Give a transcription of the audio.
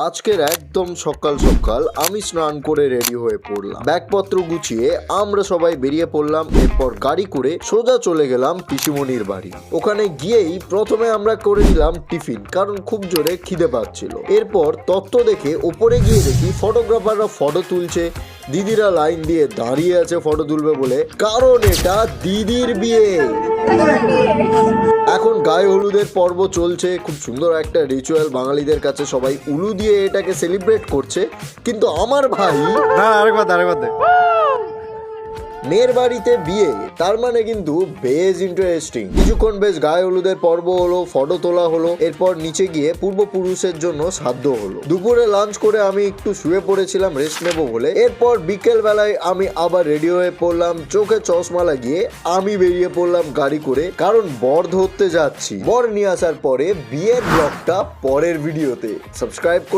আজকের একদম সকাল সকাল আমি স্নান করে রেডি হয়ে পড়লাম, ব্যাগপত্র গুছিয়ে আমরা সবাই বেরিয়ে পড়লাম। এরপর গাড়ি করে সোজা চলে গেলাম পিসিমণির বাড়ি। ওখানে গিয়েই প্রথমে আমরা করে নিলাম টিফিন, কারণ খুব জোরে খিদে পাচ্ছিল। এরপর তত্ত্ব দেখে ওপরে গিয়ে দেখি ফটোগ্রাফাররা ফটো তুলছে। দিদিরা লাইন দিয়ে দাঁড়িয়ে আছে ফটো তুলবে বলে, কারণ এটা দিদির বিয়ে। এখন গায়ে হলুদের পর্ব চলছে, খুব সুন্দর একটা রিচুয়াল। বাঙালিদের কাছে সবাই উলু দিয়ে এটাকে সেলিব্রেট করছে, কিন্তু আমার ভাই মেয়ের বাড়িতে বিয়ে, তার মানে কিন্তু বেশ ইন্টারেস্টিং। কিছুক্ষণ বেশ গায়ে হলুদের পর্ব হলো, ফটো তোলা হলো। এরপর নিচে গিয়ে পূর্বপুরুষের জন্য শ্রাদ্ধ হলো। দুপুরে লাঞ্চ করে আমি একটু শুয়ে পড়েছিলাম রেস্ট নেবো বলে। এরপর বিকেল বেলায় আমি আবার রেডি হয়ে পড়লাম, চোখে চশমা লাগিয়ে আমি বেরিয়ে পড়লাম গাড়ি করে, কারণ বর ধরতে যাচ্ছি। বর নিয়ে আসার পরে বিয়ের ব্লগটা পরের ভিডিওতে। সাবস্ক্রাইব